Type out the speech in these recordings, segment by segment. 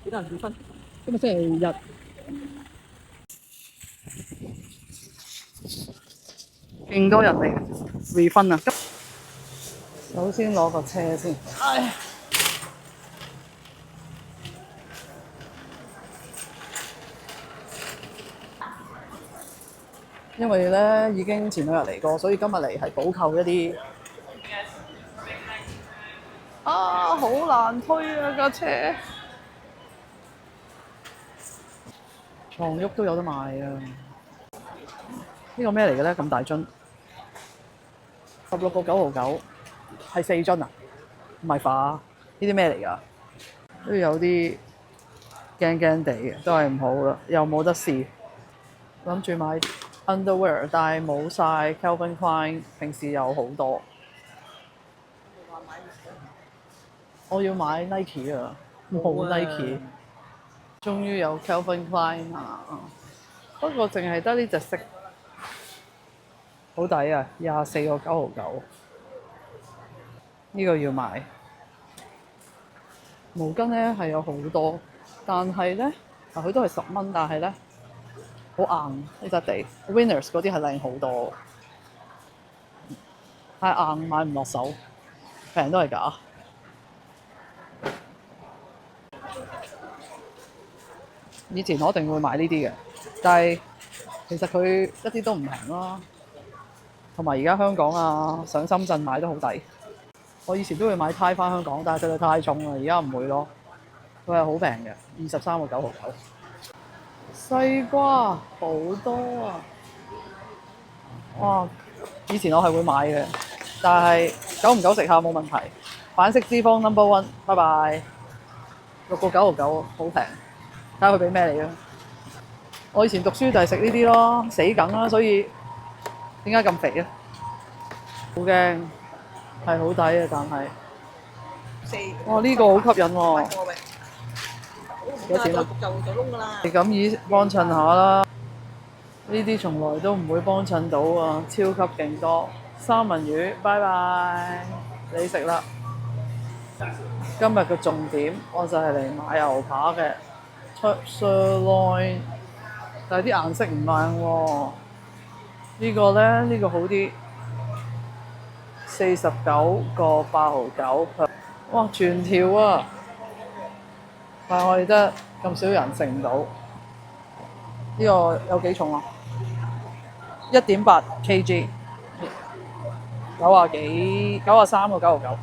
幾多人結婚？今日星期日勁多人嚟 refund 啊！首先攞個車先。唉，因為咧已經前兩日嚟過，所以今日嚟係補購一啲。啊，好難推啊架車！床褥都有得賣啊！呢個咩嚟嘅咧？咁大樽，16.99，係4樽啊？唔係化，呢啲咩嚟㗎？都有啲驚驚地嘅，都係唔好啦，又冇得試。諗住買 underwear，但係冇晒 Calvin Klein，平時有好多。我要買 Nike 啊，冇 Nike。終於有 Calvin Klein 啊！不過淨係得呢隻色，好抵啊，24.99。呢個要買。毛巾咧係有好多，但係咧佢都係10蚊，但係咧好硬呢質地。Winners 嗰啲係靚好多，太硬買唔落手，平都係假。以前我一定會買呢啲嘅，但係其實佢一啲都唔平啦。同埋而家香港啊，上深圳買都好抵。我以前都會買呔翻香港，但係實在太重啦，而家唔會咯。佢係好平嘅，23.99。西瓜好多啊！哇！以前我係會買嘅，但係久唔久食下冇問題。反式脂肪 No.1，拜拜。6.99，好平。睇下佢俾咩你啊！我以前讀書就係食呢啲咯，死梗啦，所以點解咁肥啊？好驚，係好抵啊！但係，哇呢個好吸引喎！幾多錢啊？就窿㗎啦！係咁以幫襯下啦，呢啲從來都唔會幫襯到啊，超級勁多三文魚，拜拜，你食啦！今日嘅重點我就係嚟買牛扒嘅 Turk Sirloin， 但係啲顏色唔靚喎。呢個咧，呢個好啲，49.89。哇，全條啊！但係我哋得咁少人食唔到。呢個有幾重啊？1.8 kg， 93.99。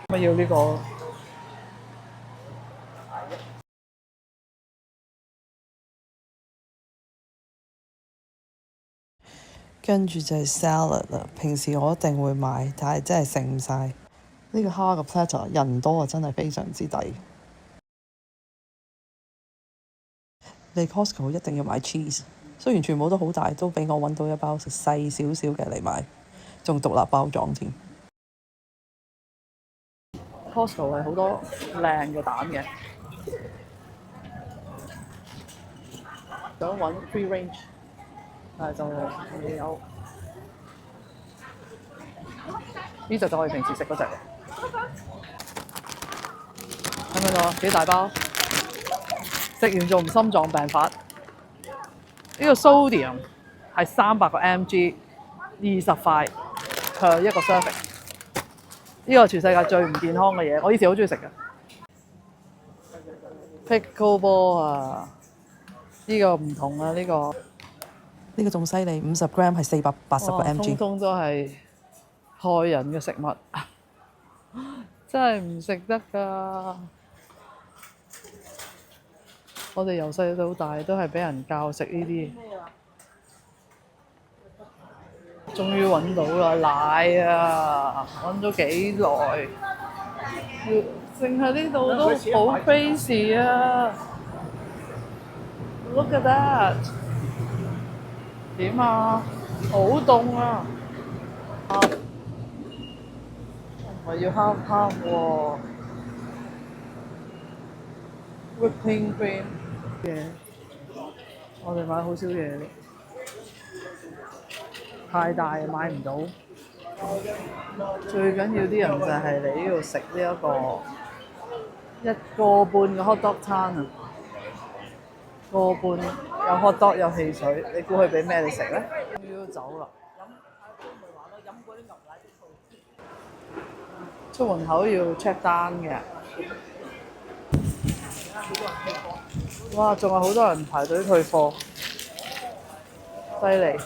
乜要呢個？跟住就係 salad 啦。平時我一定會買，但係真係食唔晒。呢個蝦嘅 platter 人多啊，真係非常之抵。你 Costco 一定要買 cheese， 雖然全部都好大，都俾我揾到一包細少少嘅嚟買，仲獨立包裝添。Costco 係好多靚嘅蛋嘅，想揾 free range， 但係就未有。呢隻就我哋平時食嗰隻嘅，睇唔睇到啊？幾大包？食完仲唔心臟病發？呢個 sodium 係300個 mg，20 塊per 一個 serving。呢個係全世界最唔健康嘅嘢，我以前好中意食嘅。Pickleball 啊，呢個唔同啊，呢個仲犀利，50 gram 係480個 mg。通通都係害人嘅食物，真係唔食得㗎。我哋由細到大都係俾人教食呢啲。終於揾到啦，奶啊！揾咗幾耐，淨係呢度都好 crazy 啊 ！Look at that， 點啊？好凍啊！唔係要half half 喎 ，whipping cream 嘅，我哋買好少嘢，太大買唔到。最緊要啲人就係嚟呢度食呢一個1個半嘅 hot dog 餐啊，個半有 hot dog 有汽水，你估佢俾咩你食咧？要走啦！出門口要 check 單嘅。哇！仲有好多人排隊退貨，犀利！